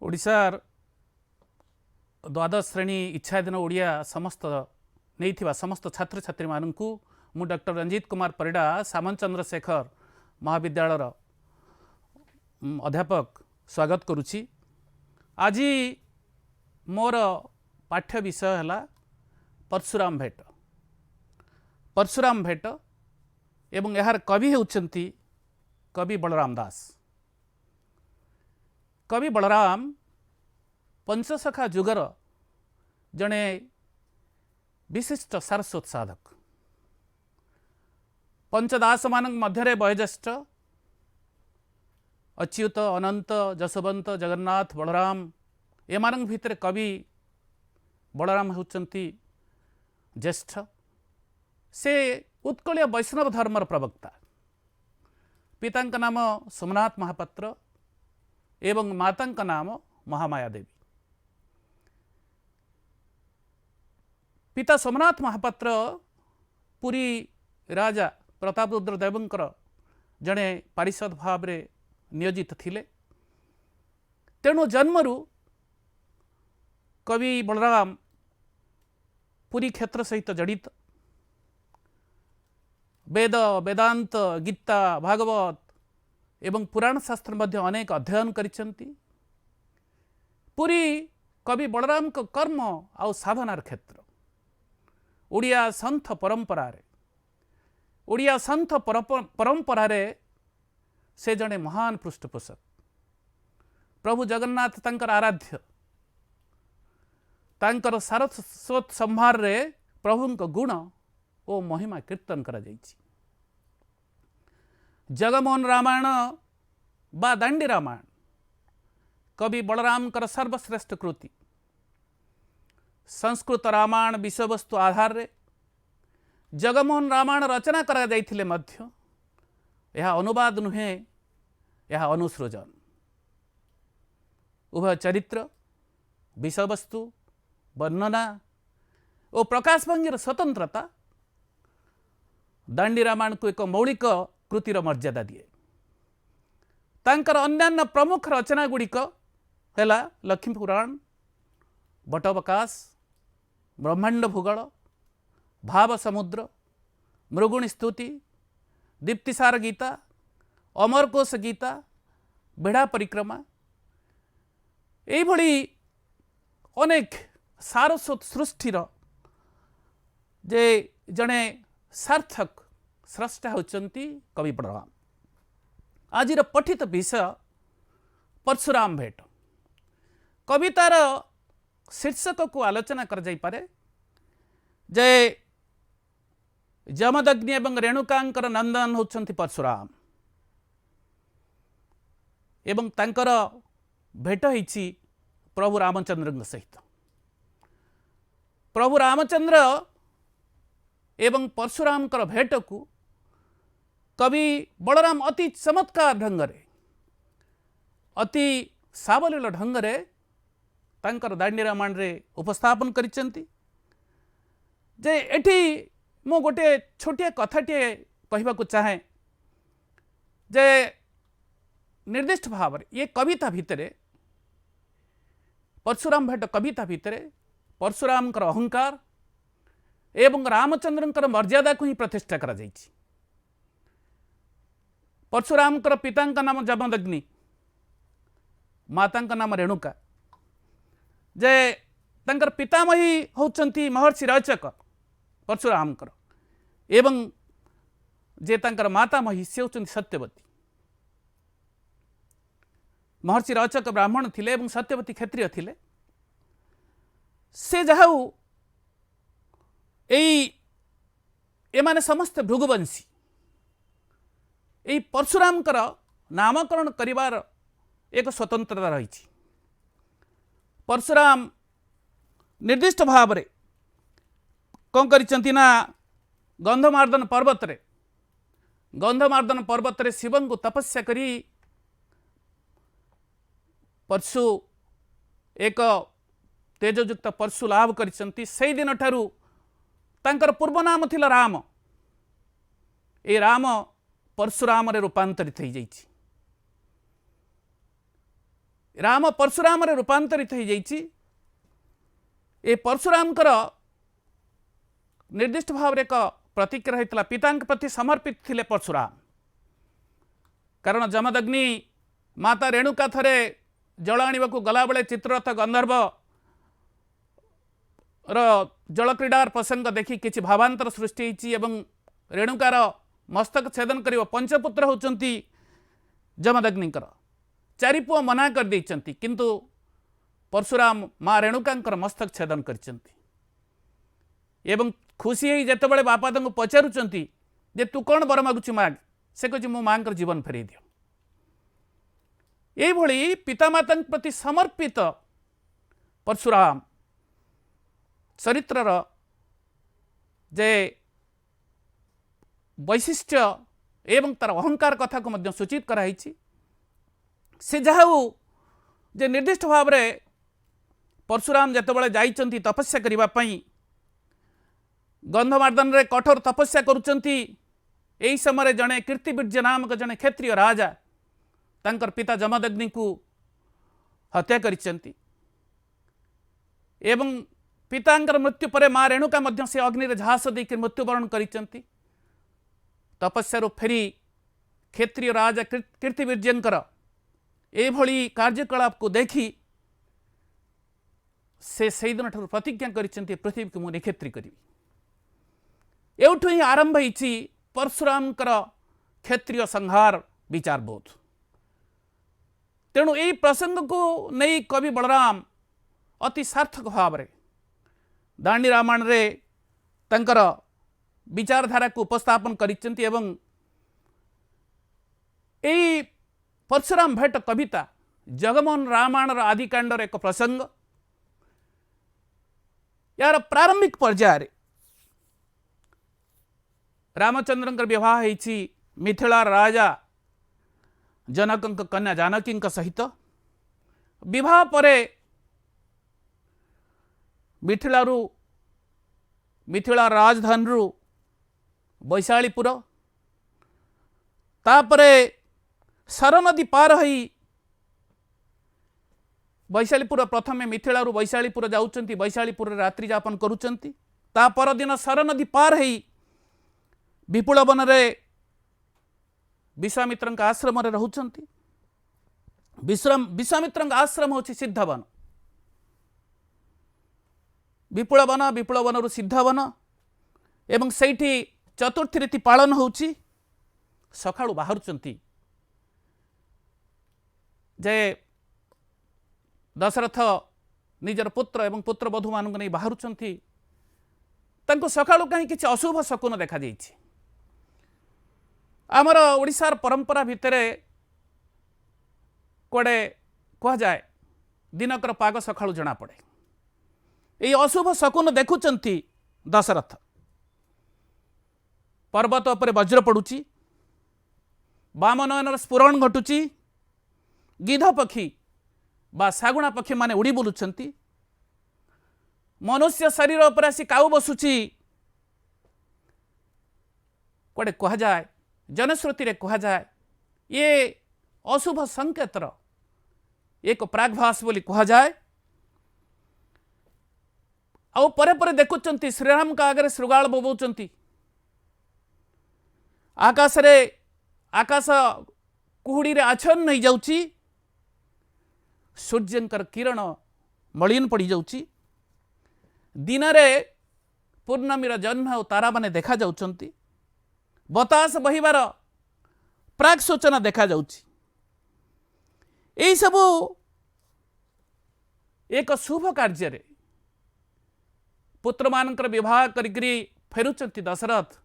ओडिशार द्वादश श्रेणी इच्छाधीन ओडिया समस्त नहीं समस्त छात्र छात्री मानू मु डॉक्टर रंजीत कुमार परिडा सामंत चंद्रशेखर महाविद्यालय अध्यापक स्वागत करुछि। आज मोर पाठ्य विषय है परशुराम भेट। परशुराम भेट एवं यार कवि होउछंती कवि बलराम दास। कवि बलराम पंचसखा जुगर जड़े विशिष्ट सारस्वत साधक। पंचदास मान मध्य वयोज्येष्ठ अच्युत अनंत जशवंत जगन्नाथ बलराम एमान भितर कवि बलराम होउछंती ज्येष्ठ। से उत्कलीय वैष्णव धर्मर प्रवक्ता। पिता नाम सोमनाथ महापात्र एवं माता नाम महामाया देवी। पिता सोमनाथ महापात्र पुरी राजा प्रतापरुद्र देवंकर जड़े पारिषद भाव में नियोजित थिले। तेणु जन्मरु कवि बलराम पुरी क्षेत्र सहित जड़ित। वेद वेदांत गीता भागवत एवं पुराण शास्त्र मध्य अनेक अध्ययन करिसेंती। पुरी कवि बलराम को कर्म आउ साधनार क्षेत्र ओडिया संथ परंपरा रे ओडिया संथ परंपरा रे से जड़े महान पृष्ठपोषक। प्रभु जगन्नाथ तांकर आराध्य। तांकर सारस्वत संभार रे प्रभु को गुण और महिमा कीर्तन करा जाइछि। जगमोहन रामायण बा दांडी रामायण कवि बलराम कर सर्वश्रेष्ठ कृति। संस्कृत रामायण विषय वस्तु आधार रे जगमोहन रामायण रचना करा जाइथिले मध्य यह अनुवाद नुहे, यह अनुसृजन। उभय चरित्र विषय वस्तु वर्णना और प्रकाश भंगीर स्वतंत्रता दांडी रामायण को एक मौलिक कृतिर मर्यादा दिए। तांकर अन्यान्य प्रमुख रचना गुड़िक है लक्ष्मी पुराण, बटवकाश, ब्रह्मांड भूगोल, भाव समुद्र, मृगुणी स्तुति, दीप्तिसार गीता, अमरकोश गीता, बेढ़ा परिक्रमा यही अनेक सारस्वत सृष्टिर जे जड़े सार्थक स्रष्टा होचंती कवि बलराम। आज पठित विषय परशुराम भेट। कवितार शीर्षक को आलोचना कर जाई पारे जे जमदग्नि एवं रेणुकांकर नंदन होचंती परशुराम एवं तांकर भेट होइछि प्रभु रामचंद्र सहित। प्रभु रामचंद्र एवं परशुराम कर भेट को कवि बलराम अति चमत्कार ढंगरे अति सावलील ढंगरे तांकर दांडी रामायण रे उपस्थापन करिसेंती। जे एठी मो गोटे छोटिया कथाटे कहबा को चाहे जे निर्दिष्ट भाव ये कविता भितरे परशुराम भेट कविता भितरे परशुराम कर अहंकार एवं रामचंद्र मर्यादा को ही प्रतिष्ठा करा जाइछि। परशुराम पिता नाम जमदग्नि, माता नाम रेणुका। जे तांकर पितामही होउछंती महर्षि रचक परशुराम एवं जे तांकर मातामही से होउछंती सत्यवती। महर्षि रचक ब्राह्मण थिले एवं सत्यवती क्षत्रिय थिले। से जाऊ एमाने समस्त भृगुवंशी यही परशुराम नामकरण करिवार एक स्वतंत्रता रही। परशुराम निर्दिष्ट भाव रे कौन करिसंती ना गंधमार्दन पर्वत रे शिवं को तपस्या करी परशु एक तेजयुक्त परशु लाभ करिसंती। से दिन ठारू तांकर पूर्व नाम थिला राम। ए राम परशुराम रे रूपांतरित हो जाइछि। राम परशुराम रे रूपांतरित हो जाइछि। ए परशुराम निर्दिष्ट भाव एक प्रतिक्रिया होता पिता प्रति समर्पित थिले परशुराम। कारण जमदग्नि माता रेणुका थरे जल आनिबाकू गला बेले चित्ररथ गंधर्व जल क्रीडार प्रसंग देखि किछि भावांतर सृष्टि होइछि एवं रेणुकार मस्तक छेदन करिव पंचपुत्र होचंती जमदग्निकर। चारि पुआ मना कर देइचंती किंतु परशुराम माँ रेणुकांकर मस्तक छेदन करचंती एवं खुशी होई जेतेबेले बापा तांको पचारुचंती जे तू कौन बर मागुछु माग, से कहछि मो मांकर जीवन फेरई दियो। एई भली पितामाता प्रति समर्पित परशुराम चरित्रर जे वैशिष्ट्य एवं तार अहंकार कथा को मध्य सूचित कराई से जहाऊ जे निर्दिष्ट भाव में परशुराम जेतेबेले जाइचंती तपस्या करिबा पई गंधमार्दन रे कठोर तपस्या करुचंती। एई समय जड़े कीर्तिवीर्य नामक जड़े क्षत्रिय राजा तांकर पिता जमदग्नि को हत्या करिचंती एवं पितांकर मृत्यु पर माँ रेणुका मध्य से अग्नि रे झास देकर मृत्युवरण करिचंती। तपस्या फेरी क्षत्रिय राजा कीर्तिवीर्यंकर एभली कार्यकलाप को देखी से दिन ठार प्रतिज्ञा करिचंती पृथ्वी को मुझे निक्षेत्री करी। एवठु ही आरंभ होइछि परशुराम क्षत्रिय संहार विचारबोध। तेणु यही प्रसंग को नहीं कवि बलराम अति सार्थक भाव में दांडी रामायण रे तंकर विचारधारा को उपस्थापन करिचंती एवं यही परशुराम भेट कविता जगमोहन रामायण आदिकांडर एक प्रसंग। यार प्रारंभिक पर्यायर रामचंद्र विवाह होइछि मिथिला राजा जनक कन्या जानकी सहित। विवाह परे मिथिला राजधानी वैशालीपुर तापरे सरनदी पार हई वैशालीपुर प्रथमे मिथिला वैशालीपुर जाउचंती वैशालीपुर रात्रि यापन करुचंती। ता पर दिन सरनदी पार हई विपुल वन रे विश्वामित्र आश्रम रे रहउचंती। विश्वामित्र आश्रम होछि सिद्धवन। विपुल वन सिद्धवन एवं सेठी चतुर्थी रीति पालन होछि। सकाळु बाहरुचंती जे दशरथ निजर पुत्र एवं पुत्रवधू मानक नहीं बाहरुचंती। तांको सकाळु कहीं किछि अशुभ शकुन देखा जाइछि। आमर ओडिशार परंपरा भितर कोडे कह जाए दिनकर पाग सकाळु जना पड़े। यही अशुभ शकुन देखुचंती दशरथ। पर्वत पर वज्र पड़ुची, वामनयनर स्फुरण घटुची, गिध पक्षी बा सागुणा पक्षी माने उड़ी बुलुचंती, मनुष्य शरीर पर आसी काऊ बसुची। कोडे कह जाए जनश्रुति रे कह जाए ये अशुभ संकेतर एक प्रागभास बोली कह जाए। आउ परे परे देखुचंती श्रीराम का आगे श्रृगाल बोबौचंती। आकाश कुहुड़ी रे आच्छन्न नहीं जाउची। सूर्यंकर किरण मलिन पड़ी जाउची। दिन रे पूर्णमीर जह्न और तारा माने देखा जाउचंती। बतास बहिबार प्राग सूचना देखा जाउची। एई सबु एक शुभ कार्य रे पुत्र मानकर विवाह करी फेरुचंती दशरथ।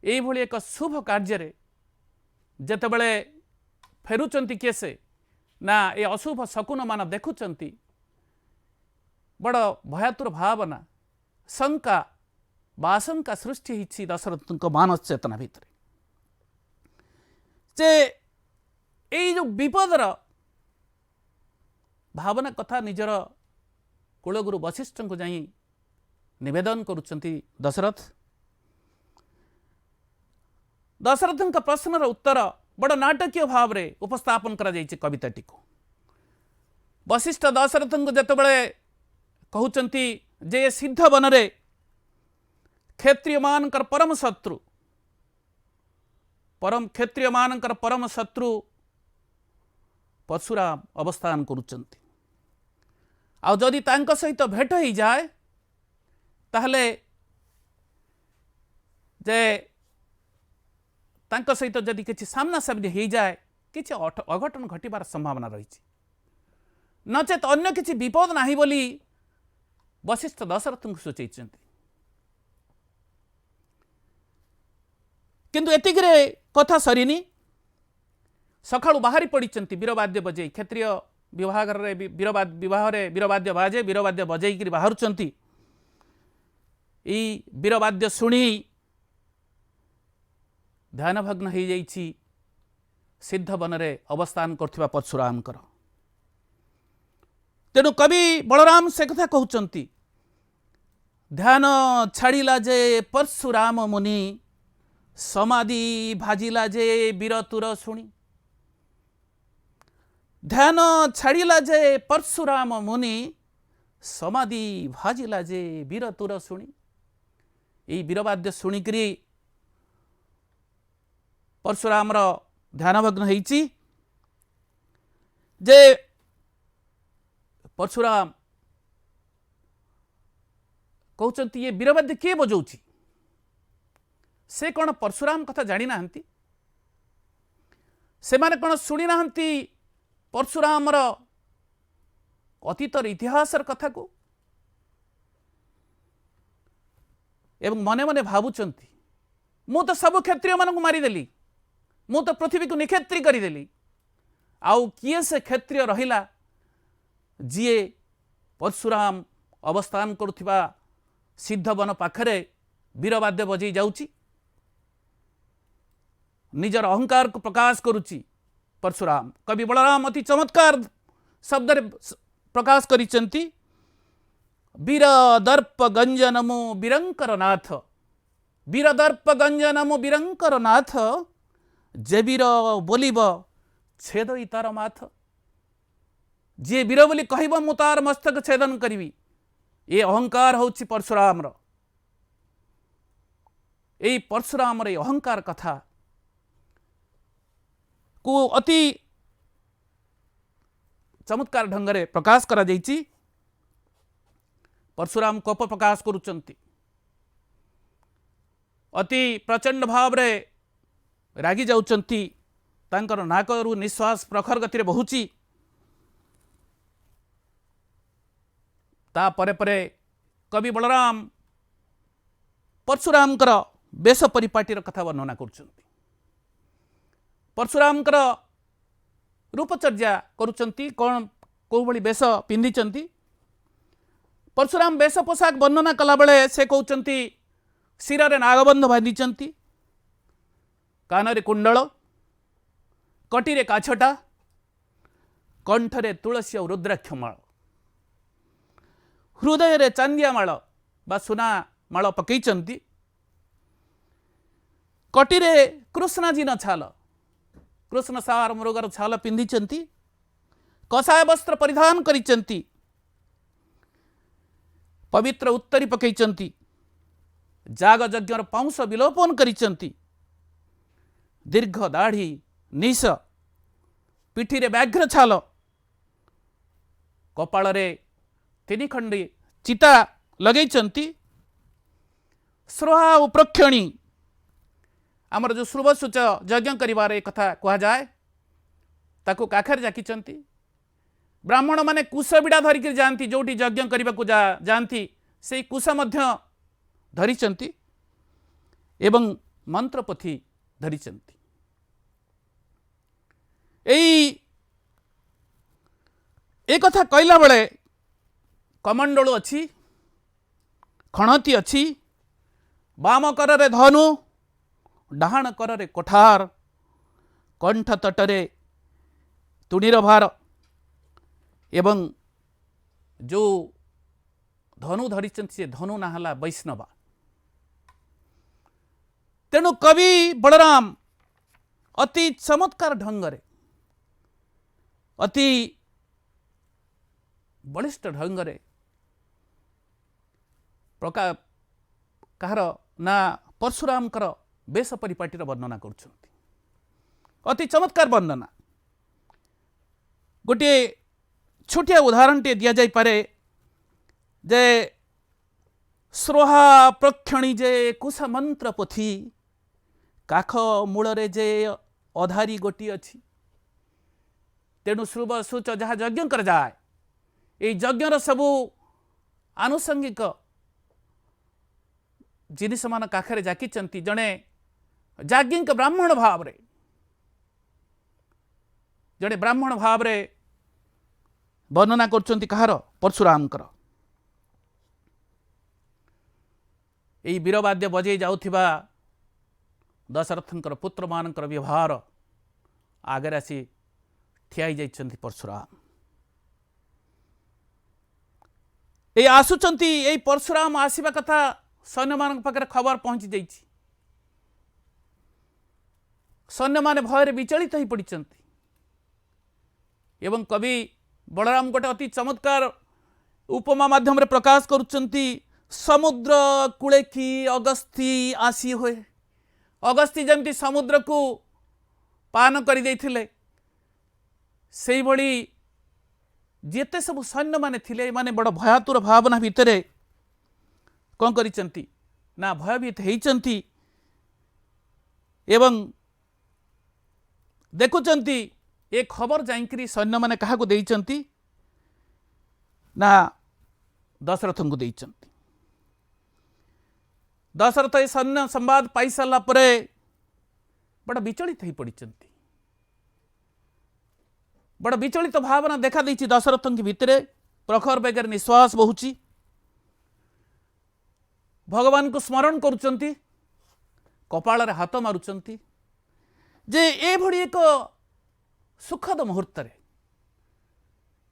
एई भली एक शुभ कार्य रे जेतेबेले फेरुचंती केसे ना ए अशुभ शकुन मान देखुचंती। बड़ भयातुर भावना शंका बाशंका सृष्टि होइछि दशरथ मानस चेतना भितर जे एई जो विपदर भावना कथा निजर कुलगुरु वशिष्ठ को जाई निवेदन करुचंती दशरथ। दशरथ प्रश्नर उत्तर बड़ नाटकीय भाव में उपस्थापन करा जाइछि कविताटी को। वशिष्ठ दशरथ को जितेबाला कहते जे सिद्ध वन रे क्षत्रिय मानकर परम शत्रु क्षत्रिय मानकर परम शत्रु परशुराम अवस्थान करुचंती आ जदि तांको सहित भेट हो जाए ताहले जे तांको सहित जदि किसी सामना सामनी हो जाए किसी अघटन घटबार संभावना रही नचेत अन्य किसी विपद नाही बोली वशिष्ठ दशरथ को सूचैछन्ति किंतु एतिकरे कथा सरीनी सकाळु बाहरी पड़िचंती वीरवाद्य बजई क्षेत्रीय विवाह रे वीरवाद्य बाजे वीरवाद्य बजई करी बाहरुचंती ई वीरवाद्य सुनी ध्यानभग्न हो जाइछि सिद्ध वन रे अवस्थान करथिबा परशुरामकर तेणु कवि बलराम से कथा कहउचंती ध्यान छाड़िला जे परशुराम मुनि समाधि भाजिला जे वीरतुर शुणी ध्यान छाड़िला जे परशुराम मुनि समाधि भाजिला जे वीरतुर शुणी यही वीरवाद्य शुणिकी परशुराम ध्यानभग्न होइछि जे परशुराम कहते ये वीरवाद्य किए बजाऊँच से कौन परशुराम कथा जानी ना से माने कौन शुणी ना परशुराम अतीतर इतिहास कथा को एवं मने मने भावुचंती मु तो सब क्षत्रिय मानक मारिदेली मु तो पृथ्वी को निक्षेत्री करदेली आउ किए से क्षत्रिय रहिला जीए परशुराम अवस्थान करुथिबा सिद्ध वन पाखरे वीरवाद्य बजई जाउची निजर अहंकार को प्रकाश करुची परशुराम कवि बलराम अति चमत्कार शब्द प्रकाश करिचंती वीर दर्प गंजनमु वीरंकर नाथ वीर दर्प गंजनमु वीरंकर नाथ जे वीर बोलिब छेदई तार माथ जे वीर बोली कहब मु तार मस्तक छेदन करी ये अहंकार होछि परशुराम यही परशुराम अहंकार कथा को अति चमत्कार ढंग से प्रकाश करा जाइछि परशुराम कोप प्रकाश करुचंती अति प्रचंड भाव रे रागी जाउचंती तांकर नाकरु निश्वास प्रखर गति रे बहुची ता परे परे कवि बलराम परशुराम वेश परिपाटीर कथा वर्णना करुचंती परशुराम रूपचर्या करुचंती कौन कौ भली वेश पिंधिचंती परशुराम वेश पोशाक वर्णना कला बेले से कहउचंती शिर रे नागबंध बांधिचंती कान रे कुंडल कटी रे काछटा कंठ रे तुलसी और रुद्राक्ष माळ हृदय रे चांदिया माळ बा सुना माळ पकईचंती कटी रे कृष्णाजीन छाल कृष्ण सार मृगर छाल पिंधिचंती कसाय वस्त्र परिधान करिचंती पवित्र उत्तरी पकईचंती जाग यज्ञर पाउंस विलोपन करिचंती दीर्घ दाढ़ी निश पिठी रे व्याघ्र छाल कपाल रे तीन खंडी चिता लगेइचंती श्रोहा उप्रक्षणी आमर जो श्रुवसूच यज्ञ करिवार एक कथा कहा जाए ताको काखर जाकिचंती ब्राह्मण माने कुश बिड़ा धरिक जाती जोटी यज्ञ करने को जाती से कुश मध्य धरिचंती एवं मंत्रपोथी धरिचंती एक कथा कहला बेले कमंडलू अच्छी खणती अच्छी बाम कर रे धनु डाहाण कर रे कोठार कंठ तटरे तुणीर भार एवं जो धनु धरिचंती से धनु नाहला वैष्णवा तेणु कवि बलराम अति चमत्कार ढंग रे अति बलिष्ठ ढंग से प्रका कहार ना परशुराम बेश परिपाटीर वर्णना कर अति चमत्कार वर्णना। गोटे छोटिया उदाहरण टे दिया जाई पारे जे स्रोहा प्रक्षणी जे कुश मंत्र पोथी काख मूल जे अधारी गोटी अच्छी तेणु श्रुव सूच जहाँ यज्ञ कर जाए ये यज्ञर सबू आनुषंगिक जिनिस मान काखरे जाकी जड़े याज्ञिक ब्राह्मण भाव रे जड़े ब्राह्मण भाव रे वर्णना कर कहार परशुराम यही वीरवाद्य बजे जाउथिबा दशरथंकर पुत्र मानकर व्यवहार आगे आसी ठिया जाइछन्ति परशुराम ये आसुचंती यही परशुराम आसीबा कथा सैन्य मान पाखे खबर पहुंची जाइछि सैन्य माने भय विचलित हो पड़िछन्ति एवं कवि बलराम गोटे अति चमत्कार उपमा माध्यम रे प्रकाश करुचंती समुद्र कूले की अगस्ती आसी हुए अगस्ती जमती समुद्र को पान कर देइथिले सेई भली जेते सब सैन्य माने थिले माने बड़ भयातुर भावना भितरे कौन करिचंती ना भयभीत हेइचंती एवं देखुचंती ए खबर जाइकरी सैन्य माने कहा को देइचंती ना दशरथ को देइचंती दशरथ ए सैन्य संवाद पाई सारा परे बड़ा विचलित हो पड़िचंती बड़ा विचलित भावना देखा देइछि दशरथ के भितरे प्रखर बेगर निश्वास बहुची भगवान को स्मरण करुचंती कपाल रे हाथ मारुचंती जे ए भड़ी एक सुखद मुहूर्त रे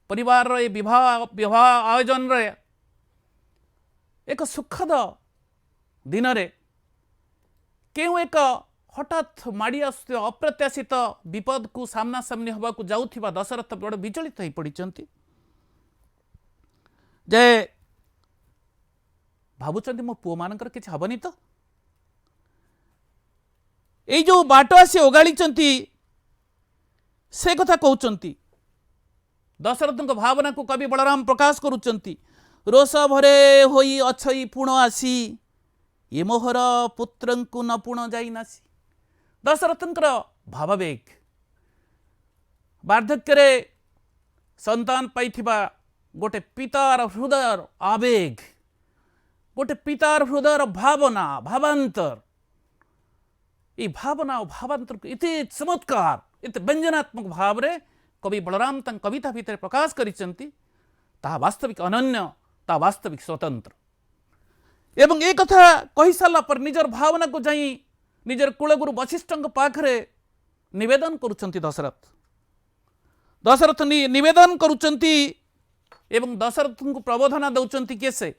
परिवार रे विवाह आयोजन रे एक सुखद दिन रे केउ एक हठात माड़ी आसुथिबा अप्रत्याशित विपद को सामना सामनी हवा को जाउथिबा दशरथ बड़ विचलित हो पड़िचंती जे भावुचंती मो पुओ मानकर किछि हबनी तो ए जो बाट आसी ओगाळीचंती से कथा कहउचंती दशरथ भावना को कवि बलराम प्रकाश करुचंती रोष भरे होई अछई पुण आसी ये मोहर पुत्र को न पुण जाई नासी दशरथंकर भावावेग वार्धक्य संतान पाइथिबा गोटे पितार हृदय आवेग गोटे पितार हृदय भावना भावांतर ये भावना और भावांतर को इतने चमत्कार इतने व्यंजनात्मक भाव रे कवि बलराम तंग कविता भितर प्रकाश करिसंती ताहा वास्तविक अनन्य ता वास्तविक स्वतंत्र एवं एक कथा कही सारा पर निजर भावना को जाई निजर कुलगुरु वशिष्ठ पाखरे निवेदन करुचंती दशरथ निवेदन करुचंती एवं दशरथ को प्रबोधना दौचंती केसे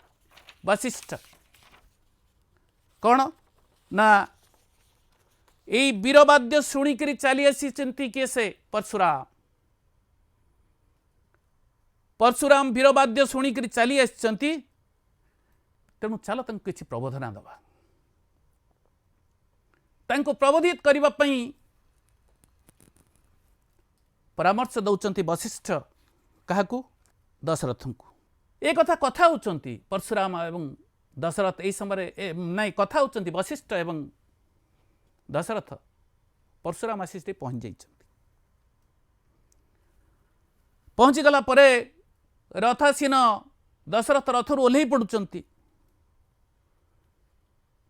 वशिष्ठ कौन ना यही वीरवाद्य शुणिकी चली आसी केसे परशुराम वीरवाद्य शुणिकी चली आसी तेणु चल किसी प्रबोधना दबा तांको प्रबोधित करने परामर्श दौरान वशिष्ठ क्या दशरथ को एक कथा होचंती परशुराम एवं दशरथ यही समय नाई कथा होचंती वशिष्ठ एवं दशरथ परशुराम आसी पहुंच जाइछंती पहुंची गला परे रथासीन दशरथ रथर ओह्लई पड़ुचंती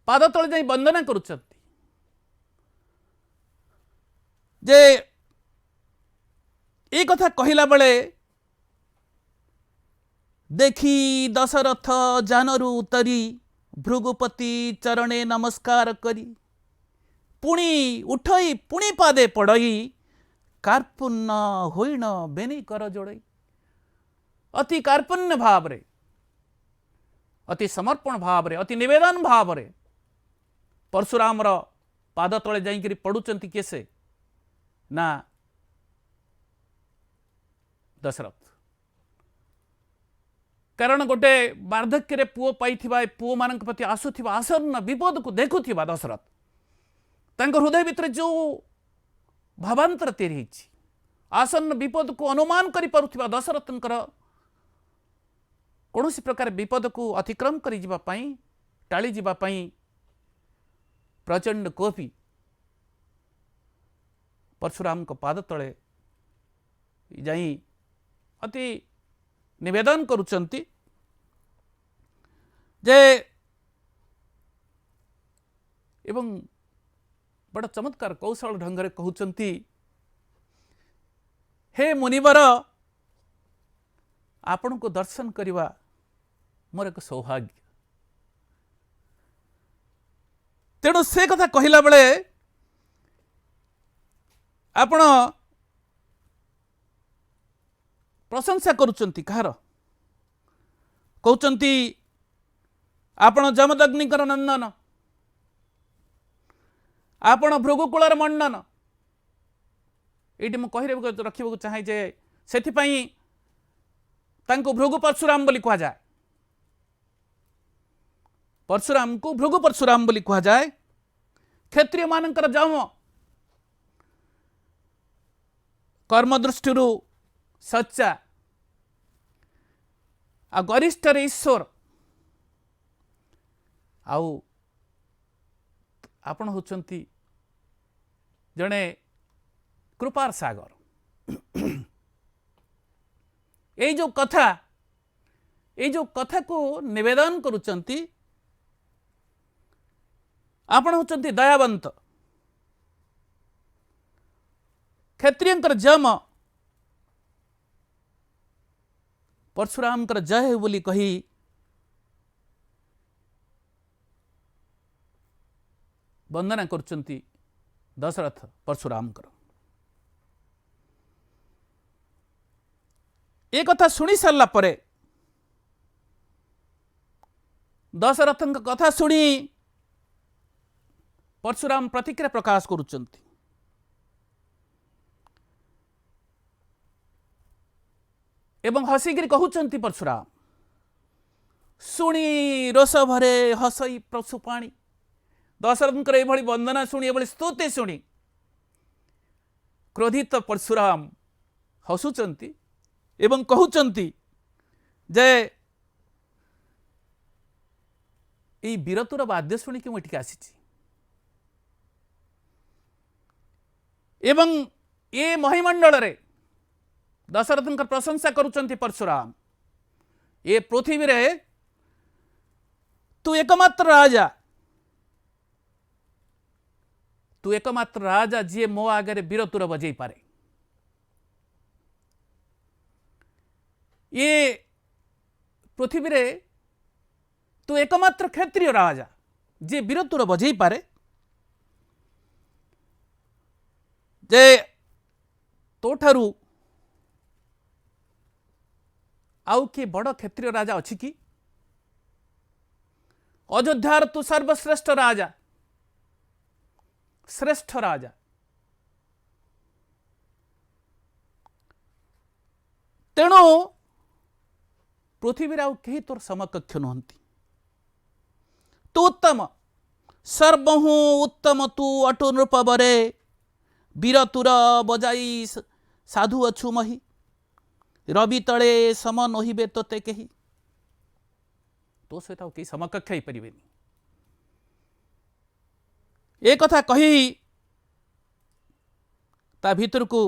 पाद तले जाई वंदना करुचंती जे ए कथा कहिला बेले देखी दशरथ जानरू उतरी भृगुपति चरणे नमस्कार करी पुणी उठई पुणी पादे पड़ई कार्पुण्य होइण बेनी कर जोड़ई अति कार्पुण्य भाव रे अति समर्पण भाव रे अति निवेदन भाव रे परशुराम पाद तले जाइकरी पड़ुचंती केसे ना दशरथ कारण गोटे वार्धक्य पुओ पाइथिबा पुओ मानक प्रति आसुथिबा आसन्न विपद को देखुथिबा दशरथ तांको हृदय भितर जो भावांतर तैयारी आसन्न विपद को अनुमान करि पारुथिबा दशरथंकर कौनसी प्रकार विपद को अतिक्रम करि जिबा पई टाली जिबा पई प्रचंड कोपी परशुराम को पाद तले जाई अति निवेदन करुचंती जे एवं बड़ा चमत्कार कौशल ढंग से कहउचंती हे मुनिवर आपण को दर्शन करवा मोर एक सौभाग्य तेणु से कथा कहला बेले आपण प्रशंसा करुचंती कहार कहउचंती आपण जमदग्निकर नंदन आपण भृगुकुलर मंडन ये मुझे रखा चाहे जे से भृगु परशुराम बोली कहा जाए परशुराम को भृगु परशुराम बोली कहा जाए क्षत्रिय मानकर जम कर्म दृष्टि सच्चा आ गरिष्ठ ईश्वर आउ आपण होचंती जड़े कृपार सागर ये जो कथा को निवेदन करुचंती आपण होचंती दयावंत क्षत्रियंकर जम परशुराम कर जय बोली कही वंदना करुचंती दशरथ परशुराम कर ए कथा सुनी सारा परे दशरथ कथा सुनी परशुराम प्रतिक्रिया प्रकाश करुचंती एवं हसिकी कहउचंती परशुराम शुणी रोष भरे हसई पशुपाणी दशरथंकर एभली वंदना शुणी एभली स्तुति शुणी क्रोधित परशुराम हसुचंती एवं कहउचंती जे ई वीरतुर वाद्य शुणी कि मुझे आसी एवं ये महिमंडल रे दशरथंकर प्रशंसा करुचंती परशुराम ये पृथ्वी रे तू एकमात्र राजा जी मो आगे वीरतुर बजई पारे ये पृथ्वी रे तू एकमात्र क्षत्रिय राजा जी वीरतुर बजई पारे जे तो ठारू आउ किए बड़ क्षत्रिय राजा अच्छी कि अयोध्यार तू सर्वश्रेष्ठ राजा श्रेष्ठ राजा तेणु पृथ्वी आउ कहीं तोर समकक्ष नुहंती तू उत्तम सर्वहु उत्तम तू अटु नृप बरे वीरतुर बजाई साधु अछु मही रवि तले सम नहिबे तोते कही तो सहित कहीं समकक्ष हो पारे एक कथा कही ता भीतर को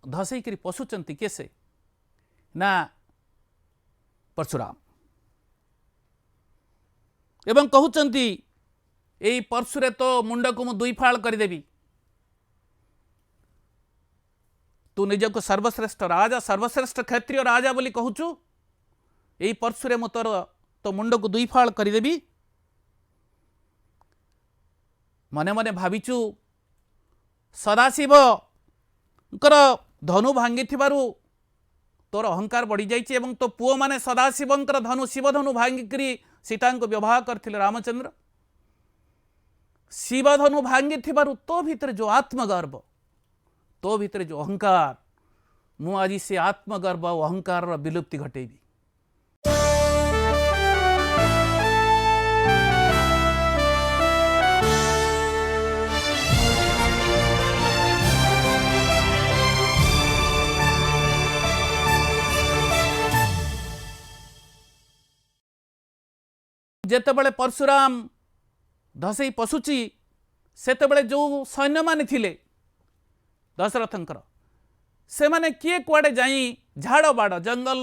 धसई करी पशुचंती केसे ना परशुराम एवं कहउचंती एई परशुरे तो मुंड को मु दुई फाल करदेवी तू निजक सर्वश्रेष्ठ राजा सर्वश्रेष्ठ क्षत्रिय राजा बोली कहूचु यही परशुरे मु तोर तो मुंड को दुई फाल करदेवी मने मने भाविचु सदाशिव धनु भांगी तोर अहंकार बढ़ी जाइए एवं तो पुओ माने सदाशिवंकर धनु शिव धनु भांगिकी सीता को विवाह करथिले रामचंद्र शिव धनु भांगी तो भितर जो आत्मगर्व तो भितर जो अहंकार मु आज से आत्मगर्व और अहंकार विलुप्ति घटेबी। जेतेबेले परशुराम धसई पशुची सेतेबेले जो सैन्य माने थिले दशरथंकर से माने किए कुआडे जाई झाड़ बाड़ जंगल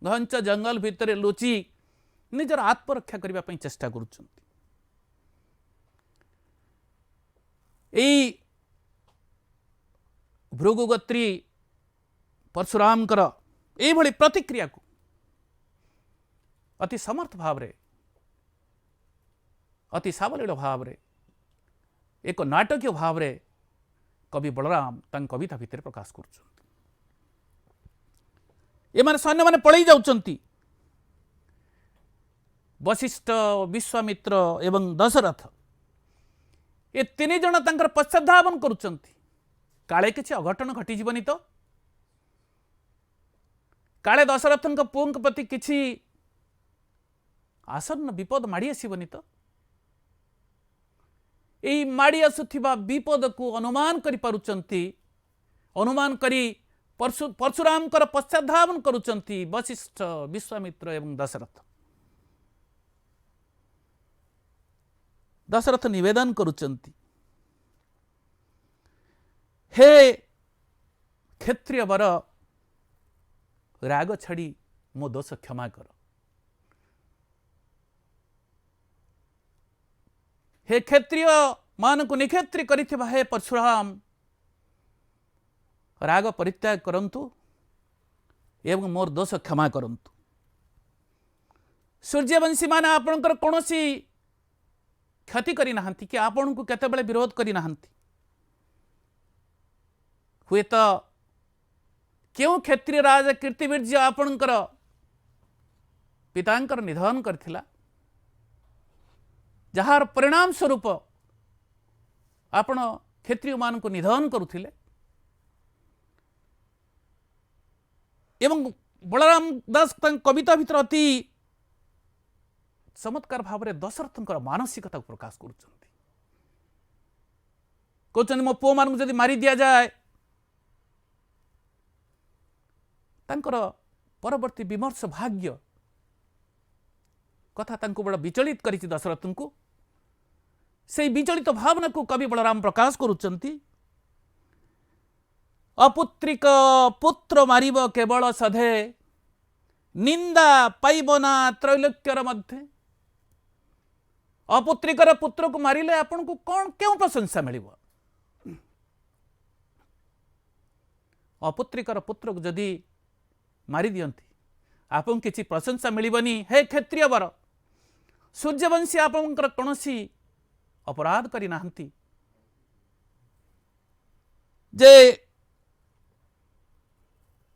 घंच जंगल भितर लुचि निजर आत्मरक्षा करने पर चेष्टा करुछंती। भृगुगोत्री परशुरामकर एभली प्रतिक्रिया को अति समर्थ भाव रे अति सावलील भाव रे एक नाटकीय भाव रे कवि बलराम तांग कविता भितर प्रकाश करुछंती। एमाने सैन्य माने पळई जाउछंती। वशिष्ठ विश्वामित्र एवं दशरथ ये तीन जन तांकर पश्चाधावन करुछंती। काले किछि अघटन घटी जीवनी तो काले दशरथंक पुओंक प्रति किछि आसन्न विपद माड़ी आसीबनी तो एई माड़ी आसुथिबा विपद को अनुमान करि पारुचंती। अनुमान करी परशुरामकर पश्चाधावन करुचंती वशिष्ठ विश्वामित्र एवं दशरथ। दशरथ निवेदन करुचंती, हे क्षत्रिय वर राग छाड़ी मो दोष क्षमा कर। हे क्षत्रिय मान को निक्षत्रि करिथिबा हे परशुराम राग परित्याग करंतु एवं मोर दोष क्षमा करंतु। सूर्यवंशी माने आपणकर कोनोसी क्षति करी नाहंती कि आपण को केतेबेले विरोध करी नाहंती। हुए तो क्यों क्षत्रिय राज कीर्तिवीर्य आपणकर पितांकर निधन करथिला जहार परिणाम स्वरूप आपण क्षत्रिय मान को निधन करुथिले। एवं बलराम दास कविता भितर अति चमत्कार भाव में दशरथंकर मानसिकता को प्रकाश करुचंती। कहउछन मो पुओ मान जदि मारी दिया जाए तांकर परवर्ती विमर्श भाग्य कथा तांको बड़ा विचलित करिछि दशरथन को। से विचलित भावना को कवि बलराम प्रकाश करुचंती। अपुत्रिक पुत्र मारिब केवल सधे निंदा पाइबना त्रैलोक्यर मध्य। अपुत्रिकर पुत्र को मारिले आपण को कौन क्यों प्रशंसा मिलिब। अपुत्रिकर पुत्र को जदि मारी दियंती आपन किछि प्रशंसा मिलिबनी। हे क्षत्रिय वर सूर्यवंशी आपनकर कोनोसी अपराध करी नाहंती जे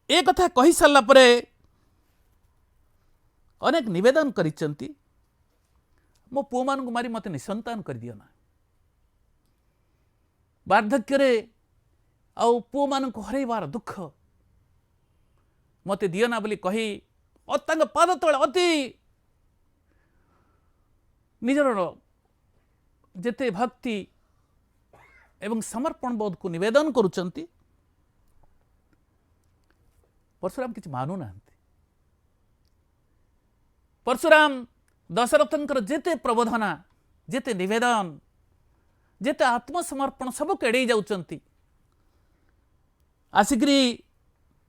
ए कथा कहि सारला परे अनेक निवेदन करिसंती मो पुओ मान को मारी मते निसंतान कर दियो ना। वार्धक्य रे आ पुओ मान को हरैबार दुख मते दियो ना बोली कही तांग पाद तले अति निजर जेते भक्ति एवं समर्पण बोध को निवेदन करुचंती। परशुराम किछि मानु नाहंती। परशुराम दशरथंकर जेते प्रबोधना जेते निवेदन जेते आत्मसमर्पण सब केड़े जाउचंती। आसिकरी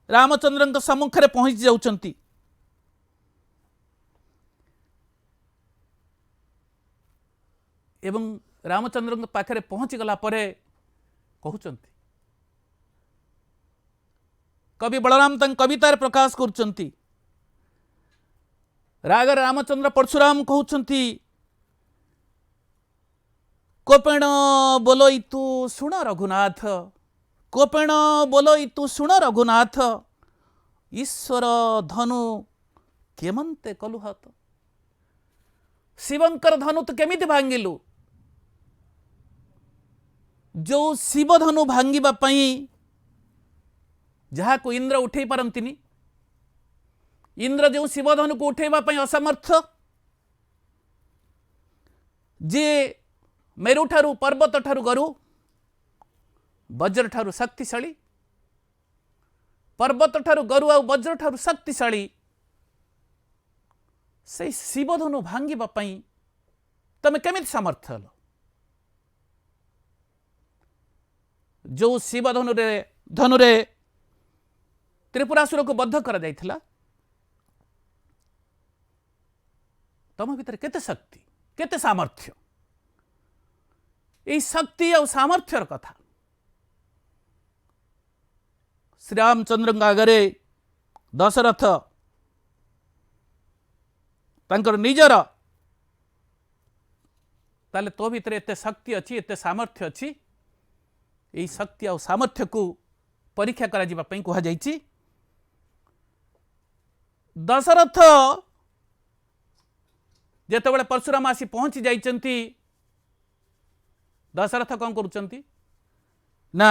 रामचंद्रंक सम्मुख रे पहुंच जाउचंती। एवं रामचंद्रंक पाखरे पहुंच गला परे कहउचंती। कवि बलराम तंग कवितार प्रकाश करुचंती। राग रामचंद्र परशुराम कहउचंती, कोपेण बोलोई तू सुण रघुनाथ, कोपेण बोलोई तू सुण रघुनाथ, ईश्वर धनु केमंते कलु हाथ। शिवंकर धनु तो केमिति भांगिलु। जो शिव धनु भांगिबा पई जहा को इंद्र उठे पारंतिनी, इंद्र जो शिव धनु को उठेबा पई असमर्थ, जे मेरु ठारू पर्वत ठारू गरु, वज्र ठारू शक्तिशाली, पर्वत ठारू गरु आ वज्र ठारू शक्तिशाली, से शिव धनु भांगिबा पई तमे केमिति सामर्थ्य हल जो शिव धनुरे त्रिपुरासुर को बद्ध करा जाइथिला तम भीतर केते शक्ति केते सामर्थ्य यही शक्ति और सामर्थ्यर कथा श्री रामचंद्र आगे दशरथ तांकर निजर ताले तो भीतर एते शक्ति अच्छी एते सामर्थ्य अच्छी यही शक्ति और सामर्थ्य को परीक्षा करा जिबा पई कहा जाइछि। दशरथ जेतेबेले परशुराम आसी पहुंची जाइछंती दशरथ कौन करुचंती ना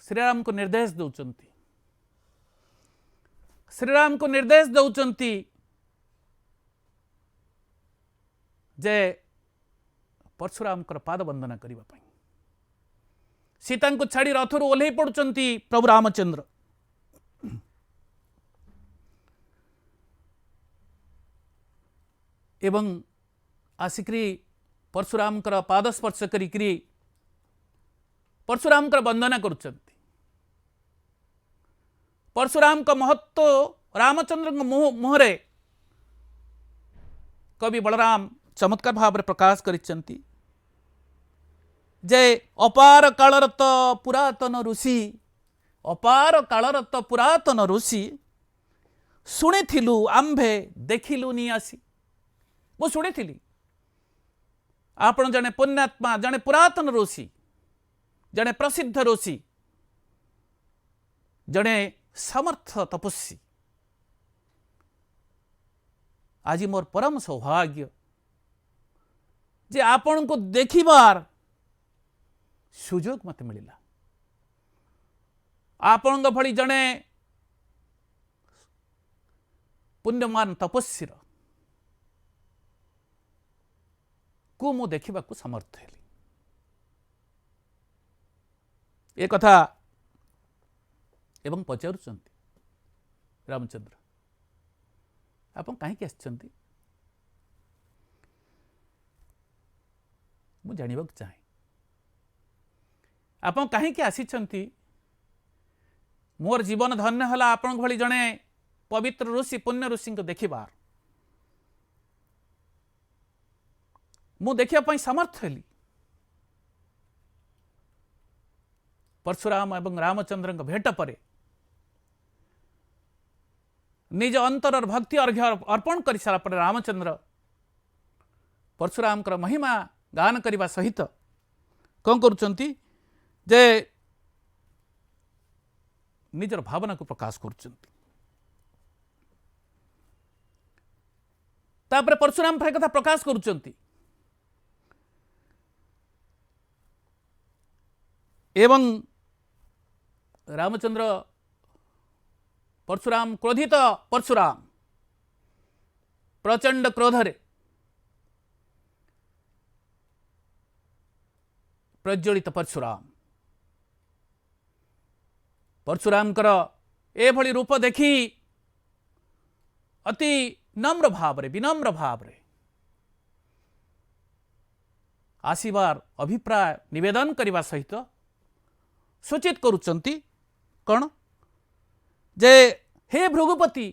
श्रीराम को निर्देश दौचंती श्रीराम को निर्देश दौचंती जे परशुराम कर पाद वंदना करिबा पई सीता को छाड़ी रथरु ओल्हे पड़ुचंती प्रभु रामचंद्र एवं आसिक्री परशुराम कर पाद स्पर्श करी परशुराम कर वंदना करुचंती परशुराम का महत्व रामचंद्र मुहरे कवि बलराम चमत्कार भाव में प्रकाश करिचंती जे अपार कालरत पुरातन ऋषि अपार कालरत पुरातन ऋषि शुणिथिलु आंभे देखिलु नि आसी वो शुणिथिली आपण जने पुण्यात्मा जने पुरातन ऋषि जने प्रसिद्ध ऋषि जने समर्थ तपस्वी आज मोर परम सौभाग्य जे आपण को देखिबार सुजोग मत मिलिला आपण भली जने पुण्यमान तपस्वी को मु देखा समर्थ हेली ए कथा एवं पचारुचंती रामचंद्र आपण कहीं आसचंती मु जानिबा चाहे आपण कहीं आसीचंती मोर जीवन धन्य हला आपण भली जने पवित्र ऋषि पुण्य ऋषि को देखिबार मु देखिया समर्थ हेली परशुराम एवं रामचंद्र भेट पर निज अंतर भक्ति अर्घ्य अर्पण कर सारा पर रामचंद्र परशुराम महिमा गान करने सहित कौन करुचंती जे निजर भावना को प्रकाश करुचंती तापर परशुराम भाई कथा प्रकाश करुचंती एवं रामचंद्र परशुराम क्रोधित परशुराम प्रचंड क्रोधरे प्रज्वलित परशुराम परशुराम ए भली रूप देखी अति नम्र भाव रे विनम्र भाव रे आसीबार अभिप्राय निवेदन करने सहित सूचित करुचंती कौन जे हे भृगुपति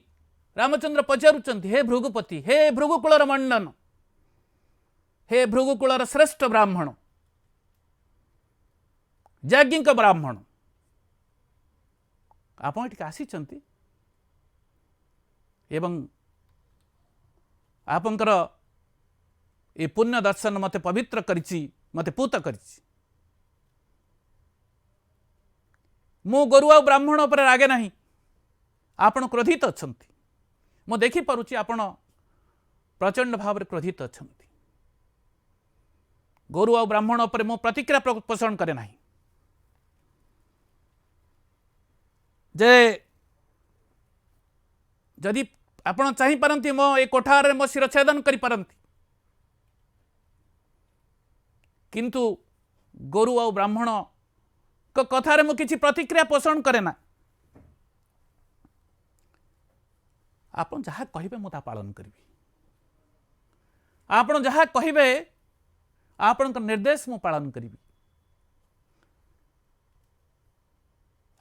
रामचंद्र पचारुचंती हे भृगुपति हे भृगुकुलर मंडन हे भृगुकुलर श्रेष्ठ ब्राह्मण याज्ञिक ब्राह्मण आपण एटिक आसीचंती एवं आपंकर ए पुण्य दर्शन मते पवित्र करिछि मते पूत करिछि मु गरुआ ब्राह्मण पर रागे नहीं आपण क्रोधित अछंती मु देखि पारुछि आपण प्रचंड भाव रे क्रोधित अछंती गरुआ ब्राह्मण पर मु प्रतिक्रिया पोषण करे नहीं जे जदि आपण चाहि पारंती मो ए कोठार मो शिरछेदन करि पारंती किंतु गुरु और ब्राह्मण को कथारे मु किछि प्रतिक्रिया पोषण करे ना आपण जहाँ कहिबे मु ता पालन करिबी आपण जहाँ कहिबे आपण निर्देश मु पालन करी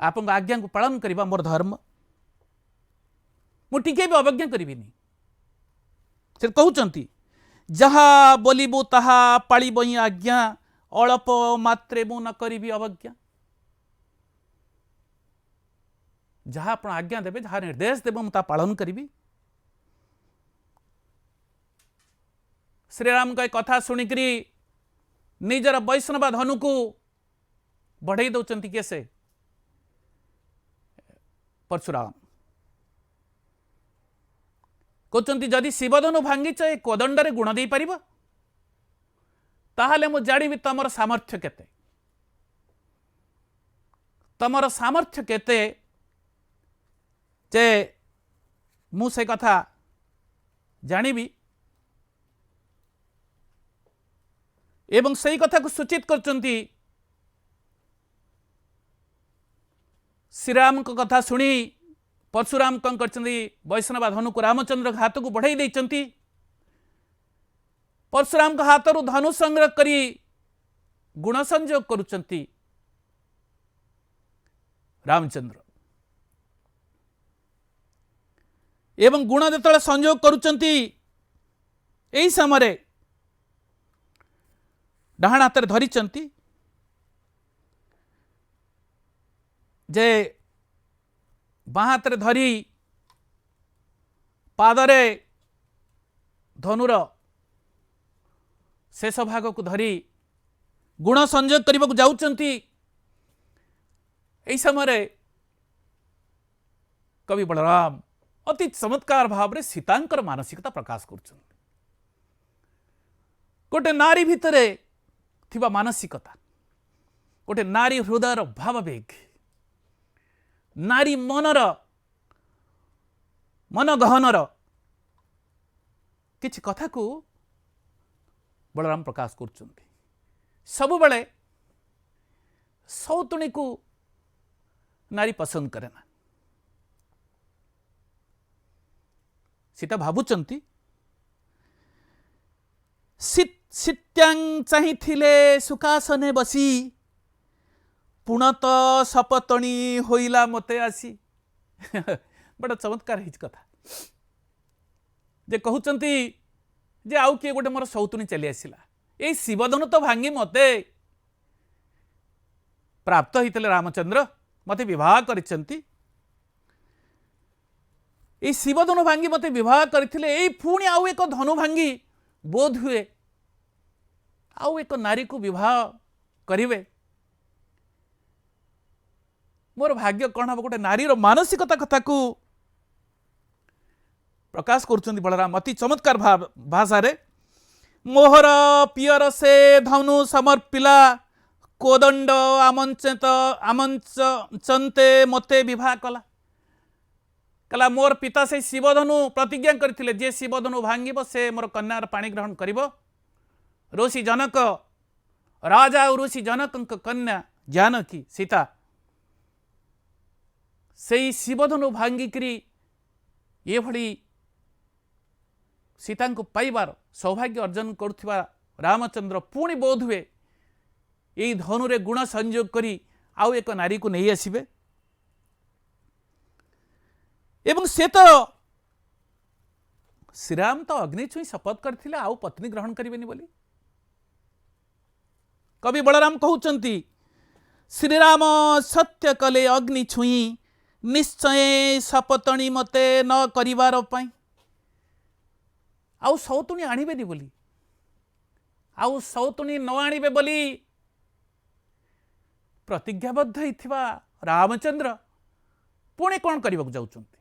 आपण आज्ञा को पालन करबा मोर धर्म मु टिके भी अवज्ञा करिबिनी से कहउचंती जहाँ बोलिबु ताहा पालिबई आज्ञा अल्प मात्रे मु न करिबी अवज्ञा जहाँ आप आज्ञा देवे जहाँ निर्देश देव मुझे पालन करी श्रीराम का कथा शुणिकी निजर वैष्णव धनु को बढ़ई दौरान किए से परशुराम कहते जदि शिवधनु भांगीच ए कोदंडरे गुण दे पार ताहले मु जानी तमर सामर्थ्य केते तमर सामर्थ्य केते जे मु से कथा जानिबी एवं सही कथा को सूचित करचंती श्रीराम को कथा सुनी परशुराम कौन करचंती वैष्णव धनु को रामचंद्र हाथ को बढ़ाई देचंती परशुराम का हाथ रु धनु संग्रह करी गुण संयोग करुचंती रामचंद्र एवं गुण जेतले संयोग करुचंती एई समय डाहाण हाथ धरिचंती जे बाँ हाथ धरी पादरे धनुर शेष भाग को धरी गुण संयोग करने को जाउचंती एई समय कवि बलराम अति चमत्कार भाव रे सीतांकर मानसिकता प्रकाश कर गोटे नारी भितरे थिबा मानसिकता गोटे नारी हृदयर भाववेग नारी मनर मन गहनर किछि कथा को बलराम प्रकाश कर सबु बेले सौतुणी को नारी पसंद करे ना सीता भावुचंती सीत्यांग चाहिथिले सुखासने बसी पुणत सपतणी होइला मते आसी बड़ा चमत्कार है कथा जे कहउचंती जे आउ किए गोटे मोर सौतुणी चली आसिला ए शिवधनु तो भांगी मते प्राप्त होइतले रामचंद्र मते विवाह करिसंती ए शिवधनु भांगी मते विवाह करथिले ए पुणी आउ एक धनु भांगी बोध हुए आउ एक नारी को विवाह करिवे मोर भाग्य कौन हम गोटे नारीर मानसिकता कथा को प्रकाश करुचंदी बलराम अति चमत्कार भाषा रे मोहर पियर से धनु समर्पिला कोदंड आमंचते मते विवाह कला कला मोर पिता से शिवधनु प्रतिज्ञा करथिले जे शिवधनु भांगिब से मोर कन्यार पाणी ग्रहण करिब ऋषि जनक राजा और ऋषि जनक कन्या जानकी सीता से शिवधनु भांगिकी ये भली सीता को पाइबार सौभाग्य अर्जन करुवा रामचंद्र पुणी बोध हुए यही धनुरे गुण संयोग करी आउ एक नारी को नहीं आसबे एवं से तो श्रीराम तो अग्नि छुई शपथ करथिले आउ पत्नी ग्रहण करिवेनी बोली कवि बलराम कहउचंती श्रीराम सत्य कले अग्नि छुई निश्चय सपतणी मते न करिवार पई आउ सौतुणी आनिबेनी बोली आउ सौतुणी न आनिबे बोली प्रतिज्ञाबद्ध होइथिबा रामचंद्र पुणे कौन करने जाउचंती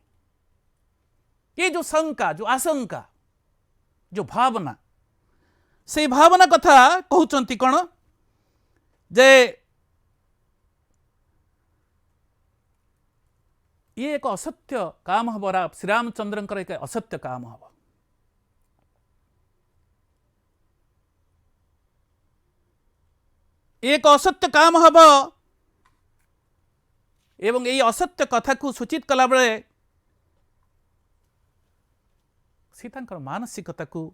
ये जो शंका जो आशंका जो भावना से भावना कथा कहउचंती कौन जे ये एक असत्य काम हम श्रीरामचंद्र एक असत्य काम हम एक असत्य काम हम एवं यही असत्य कथा को सूचित कला बेले सीता मानसिकता को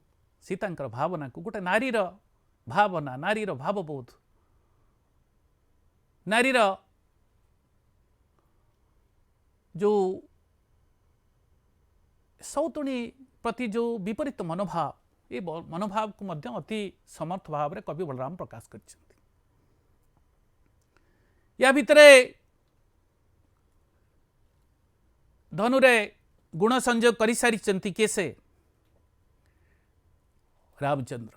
सीतांकर भावना को गोटे नारीर भावना नारीर भावबोध नारीर जो सौतुणी प्रति जो विपरीत मनोभाव ये मनोभाव को मध्य अति समर्थ भाव में कवि बलराम प्रकाश कर या भितरे धनुरे गुण संयोग कर सारी केसे रामचंद्र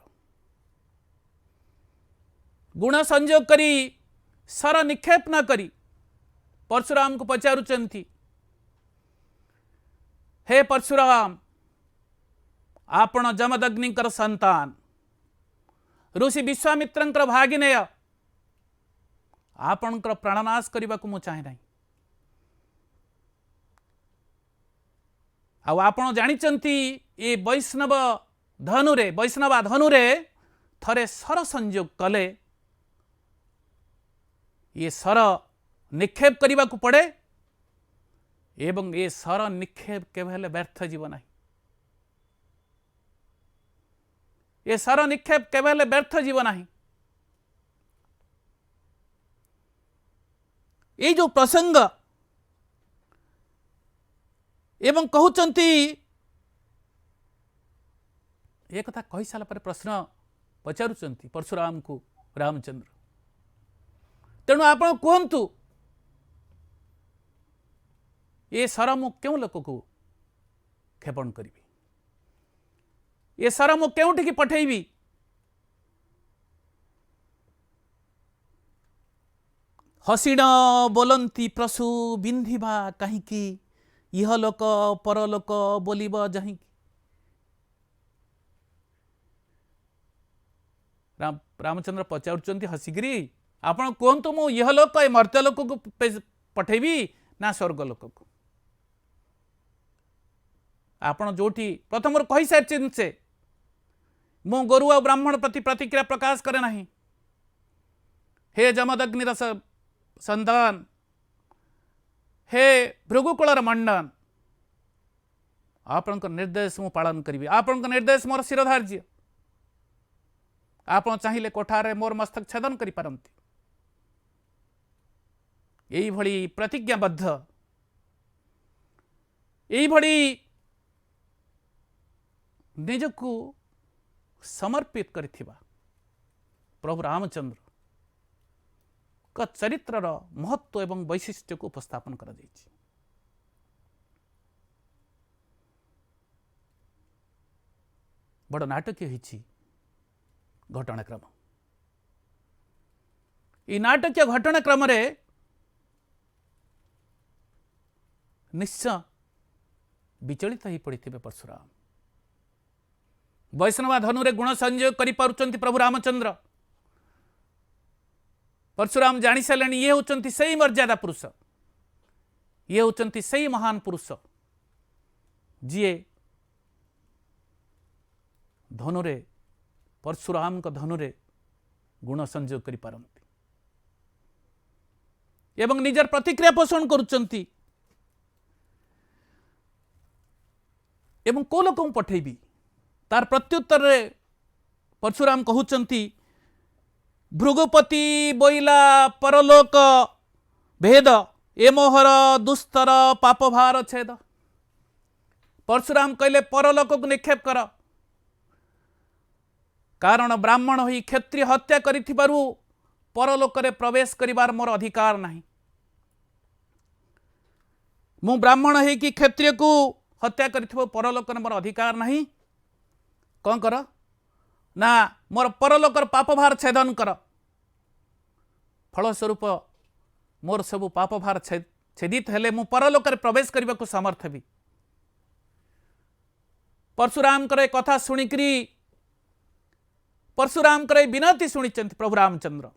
गुण संयोग करी सर निक्षेप न करी परशुराम को पचारुचंती हे परशुराम आपण जमदग्निकर संतान ऋषि विश्वामित्रंकर भागिनेय आपणकर प्राणनाश करने को मु चाहे ना आपण जानिचंती ये वैष्णवा धनुरे थरे सर संयोग कले ये सर निक्षेप करने को पड़े एवं ये सर निक्षेप केवल व्यर्थ जीव ना ये सर निक्षेप केवल व्यर्थ जीव ना ये जो प्रसंग एवं कहउचंती ये कथा कही सारा पर प्रश्न पचारुचंती परशुराम को रामचंद्र तेणु आपण कहतु ये सर मु क्यों लोक को क्षेपण करी ये सर मु क्योंठिकी पठेबी हसीण बोलंती प्रसु बिंधिबा कहीं यह लोक परलोक बोलिब जहीं रामचंद्र पचारुचंती हसिकी आपण कहतु मु यह लोक ए मर्त्य लोक को पठेबी ना स्वर्ग लोक को आपण जोठी प्रथम कही सारी से मु गोरु आ ब्राह्मण प्रति प्रतिक्रिया प्रकाश करे नहीं हे जमदग्निर संतान हे भृगुकुलर मंडन आपण निर्देश मु पालन करी आपण निर्देश मोर शिरोधार्य आपण चाहिए कोठारे मोर मस्तक छेदन करि पारंती यही भली प्रतिज्ञाबद्ध यही भली निजकु समर्पित करिथिबा प्रभु रामचंद्र का चरित्रर महत्व एवं वैशिष्ट्य को उपस्थापन करा जायछि। बड़ नाटकीय होइछि घटनाक्रम ये नाटकीय घटनाक्रम रे निश्चय विचलित ही पड़े परशुराम वैष्णवा धनुरे गुण संयोग करि पारुचंती प्रभु रामचंद्र परशुराम जानी सारे ये होचंती सही मर्यादा पुरुष ये होचंती सही महान पुरुष जीए धनुरे परशुराम का धनुरे गुण संयोग करि पारंती एवं निजर प्रतिक्रिया पोषण करुचंती एवं को लोक पठेबी तार प्रत्युत्तर रे परशुराम कहउचंती भृगुपति बोइला परलोक भेद ए मोहर दुस्तर पापभार छेद परशुराम कहले परलोक को निक्षेप कर कारण ब्राह्मण होई क्षत्रिय हत्या करिथिबारु परलोक रे प्रवेश करिवार मोर अधिकार नहीं मु ब्राह्मण है कि क्षत्रिय को हत्या करिथिबो परलोक रे मोर अधिकार नहीं कौन कर ना मोर परलोकर पापभार छेदन कर फलस्वरूप मोर सबु पापभार छेदित हेले मु परलोक रे प्रवेश करने को समर्थ भी परशुराम करे कथा सुनिकरी परशुराम करे विनती सुनिचंती प्रभु रामचंद्र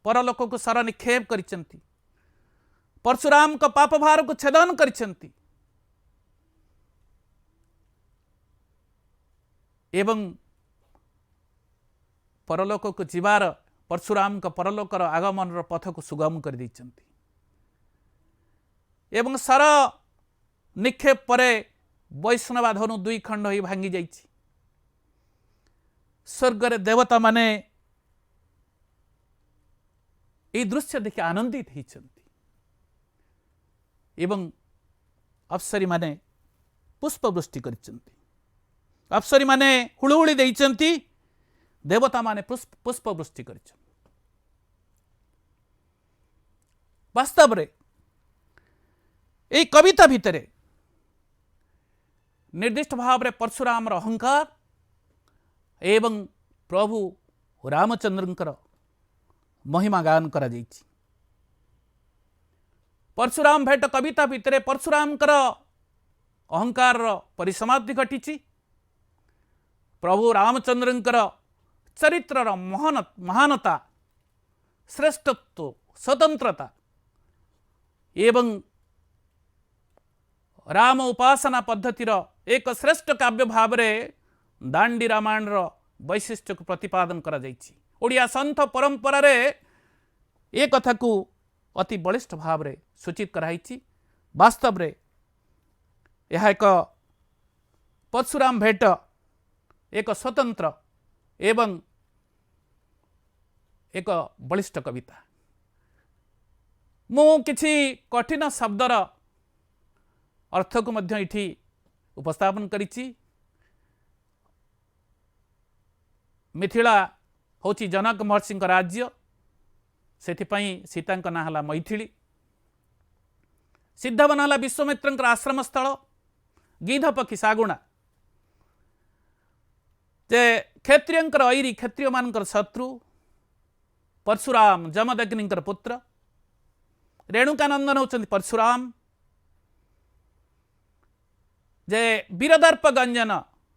परलोक को सर निक्षेप करिचंती परशुराम का पापभार को छेदन करिचंती एवं परलोक को जीवार परशुराम का परलोकर आगमन पथ को सुगम कर देइचंती एवं सर निक्षेप परे वैष्णवा धनु दुई खंड ही भांगी जाइछि स्वर्ग देवता माने ये दृश्य देखि आनंदित होइछन्ति एवं अप्सरी माने पुष्पवृष्टि करिछन्ति। अप्सरी माने हुलुहुली देइछन्ति, देवता माने पुष्पवृष्टि करिछन्ति। वास्तव रे ए कविता भितरे निर्दिष्ट भाव रे परशुराम अहंकार एवं प्रभु रामचंद्रंकर महिमा गान करा जाइछि। परशुराम भेट कविता भितरे परशुरामकर अहंकार परिसमाप्ति घटिछि। प्रभु रामचंद्रंकर चरित्रर महानता, श्रेष्ठत्व, स्वतंत्रता एवं राम उपासना पद्धतिर एक श्रेष्ठ काव्य भाव में दांडी रामायण वैशिष्ट्य को प्रतिपादन करा जाइछि। ओडिया संत परंपरा रे ए कथा को अति बलिष्ठ भाव में सूचित कराइछि। वास्तव रे यह एक परशुराम भेट एक स्वतंत्र एवं एक बलिष्ठ कविता। मु किछि कठिन शब्दर अर्थ को मध्य इठी उपस्थापन करिछि। मिथिला होची जनक महर्षि राज्य, सेथिपाई सीता ना हला मैथिली। सिद्धवन हला विश्वामित्र आश्रम स्थल। गीधपक्षी सागुणा जे क्षत्रियंकर ऐरी, क्षत्रिय मानकर शत्रु। परशुराम जमदग्निंकर पुत्र। रेणुकानंदन होचंती परशुराम जे वीरदर्प गंजन,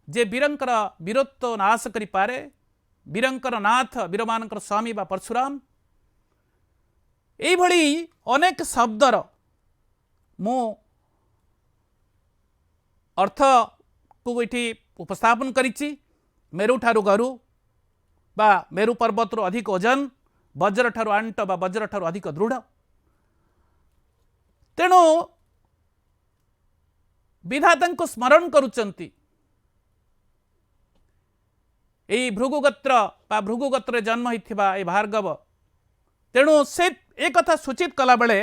जे वीरंकर वीरत्व नाश करि पारे। वीरंकर नाथ, वीरमानकर स्वामी बा परशुराम। एई भली अनेक शब्दर मु अर्थ को इठी उपस्थापन करिछि। मेरु ठारु गरु बा मेरु पर्वत अधिक ओजन, वज्र ठारु आंट बा वज्र ठारु अधिक दृढ़। तेणु विधाता को स्मरण करुचंती। एई भृगुगोत्र बा भृगुगोत्र जन्म होइथिबा ए भार्गव। तेणु से एक कथा सूचित कला बेले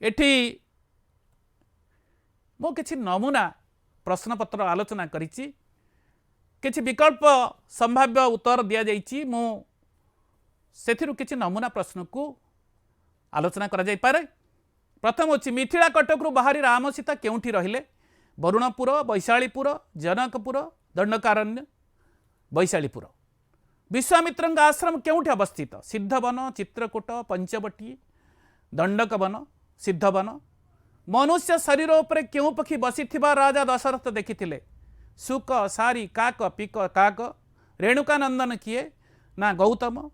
एठी मो किछि नमूना प्रश्नपत्र आलोचना करिछि। किछि विकल्प संभाव्य उत्तर दिया जाइछि। मो सेथिरु किछि नमूना प्रश्न को आलोचना करा जाय पारे। प्रथम अछि मिथिला कटकरू बाहरी राम सीता केउठी रहिले? वरुणपुर, वैशालीपुर, जनकपुर, दंडकारण्य, वैशालीपुर। विश्वामित्र आश्रम केउठी अवस्थित? सिद्धवन, चित्रकूट, पंचवटी, दंडकवन, सिद्धवन। मनुष्य शरीर उपरे केउ पक्षी बसिथिबा राजा दशरथ देखिथिले? सुक, सारी, काक, पिक, काक। रेणुकानंदन किए? ना गौतम,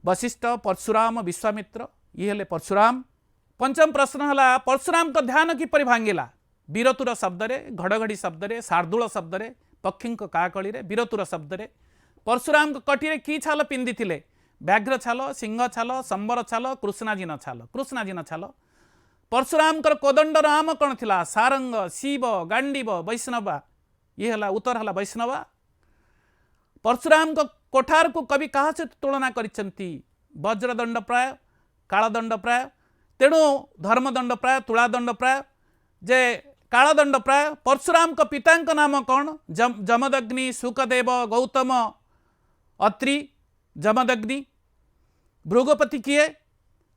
वशिष्ठ, परशुराम, विश्वामित्र। ये हेले परशुराम। पंचम प्रश्न हला परशुराम का ध्यान किपरि भांगिला? वीरतुर शब्द रे, घड़घड़ी शब्द रे, शार्दूल शब्द रे, पक्षी काकली रे, वीरतुर शब्द रे। परशुराम कटी की छाल पिंधि थिले? व्याघ्र छाल, सिंह छाल, संबर छाल, कृष्णाजीन छाल। कृष्णाजीन छाल। परशुराम कोदंड नाम कौन थिला? सारंग, शिव, गांडीव, वैष्णवा। ये हला उत्तर हला वैष्णवा। परशुराम को कोठार को कवि कहा से तुलना करिसंती? वज्रदंड प्राय, कालदंड प्राय। तेणु धर्मदंड प्राय, तुलादंड प्राय। जे कालदंड प्राय। परशुराम को पिता नाम कौन? जमदग्नि, सुखदेव, गौतम, अत्रि, जमदग्नि। भृगुपति किए?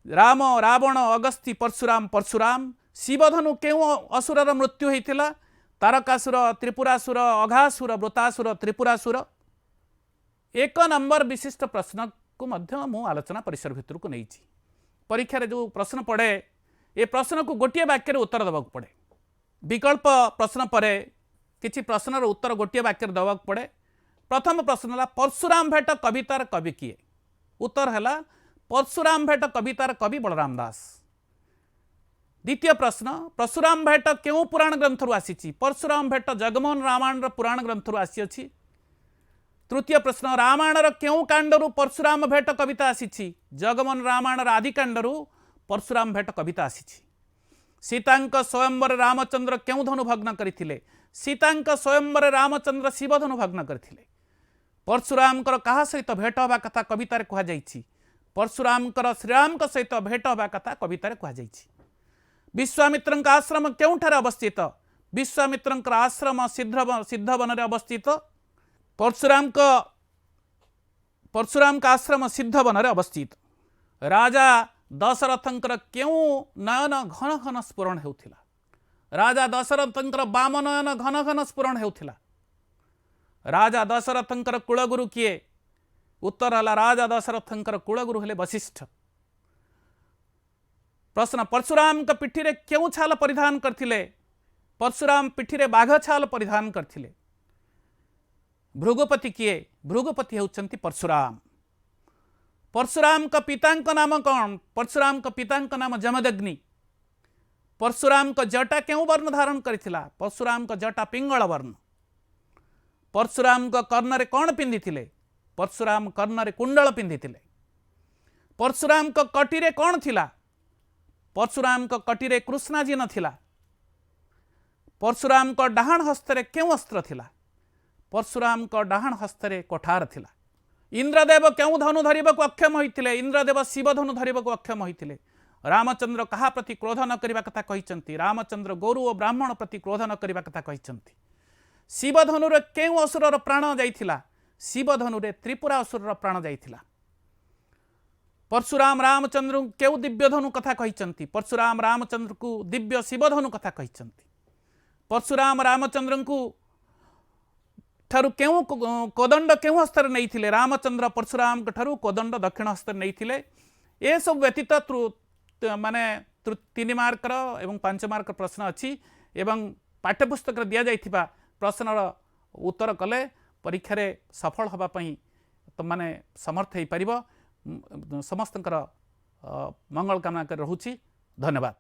राम, रावण, अगस्ती, परशुराम। परशुराम। शिवधनु क्यों असुरर मृत्यु होइथिला? तारकासुर, त्रिपुरासुर, अघासुर, वृतासुर, त्रिपुरासुर। एक नंबर विशिष्ट प्रश्न को मध्य मु आलोचना परिसर भितर को नहीं। परीक्षा रे जो प्रश्न पड़े ए प्रश्न को गोटे वाक्य उत्तर देवाक पड़े। विकल्प प्रश्न पर किसी प्रश्नर उत्तर गोटे वाक्य देवाक पड़े। प्रथम प्रश्न है परशुराम भेट कवितार कवि किए? उत्तर है परशुराम भेट कवितार कवि बलराम दास। द्वितीय प्रश्न परशुराम भेट क्यों पुराण ग्रंथरु आसी? परशुराम भेट जगमोहन रामायण पुराण ग्रंथरु आसी। तृतीय प्रश्न रामायण क्यों कांडरू परशुराम भेट कविता आसी? जगमोहन रामायण आदि कांडरू परशुराम भेट कविता आसी। सीतांक स्वयंवर रामचंद्र क्यों धनु भग्न करथिले? सीतांक स्वयंवर रामचंद्र शिवधनु भग्न करथिले। परशुरामकर कहा सहित भेट हवा कथा कवितार कहुଯାଇଛି। परशुरामकर श्रीराम सहित भेट हवा कथा कवितार कहुଯାଇଛି। विश्वामित्रंक आश्रम केउठारे अवस्थित? विश्वामित्रंकर आश्रम सिद्धवन रे अवस्थित। परशुराम का आश्रम सिद्धवन रे अवस्थित। राजा दशरथंकर केउ नयन घन घन स्फुरण हेउथिला? राजा दशरथंकर बाम नयन घन घन स्फुरण हेउथिला। राजा दशरथंकर कुलगुरु किए? उत्तर हला राजा दशरथंकर कुलगुरु हेले वशिष्ठ। प्रश्न परशुराम का पिठी रे केउ छाल परिधान करथिले? परशुराम पिठी रे बाघ छाल परिधान करथिले। भृगुपति किए? भृगुपति हेउचंती परशुराम। परशुराम का पितांक नाम कौन? परशुराम का पितांक नाम जमदग्नि। परशुराम का जटा केउ वर्ण धारण करिथिला? परशुराम का जटा पिंगल वर्ण। परशुराम का कर्ण रे कौन पिंधिथिले? परशुराम कर्ण रे कुंडल पिंधिथिले। परशुराम का कटी रे कौन थिला? परशुराम का कटी रे कृष्णाजी नथिला। परशुराम का डाहाण हस्त रे केउ अस्त्र थिला? परशुराम का डाहाण हस्त रे कोठार थिला। इंद्रदेव केउ धनु धरिबा को अक्षम होइथिले? इंद्रदेव शिव धनु धरिबा को अक्षम होइथिले। रामचंद्र कहा प्रति क्रोध न करिबा कथा कहिचंती? रामचंद्र गोरु और ब्राह्मण प्रति क्रोध न करिबा कथा कहिचंती। शिव धनु रे केउ असुरर प्राण जाइथिला? शिव धनु रे त्रिपुरा असुरर प्राण जाइथिला। परशुराम रामचंद्र केउ दिव्य धनु कथा कहिचंती? परशुराम रामचंद्र को दिव्य शिव धनु कथा कहिचंती। परशुराम रामचंद्र को ठारू केउ कोदंड केउ हस्तर नैथिले? रामचंद्र परशुराम ठारू कोदंड दक्षिण हस्तर नैथिले। ए सब व्यतीत माने 3 मार्कर एवं 5 मार्क प्रश्न अच्छी एवं पाठ्यपुस्तक दिया जाइथिबा प्रश्नर उत्तर कले परीक्षा रे सफल हबा पई तो माने समर्थ हो पारिबो। समस्तंकर मंगल कामना कर रहुछि। धन्यवाद।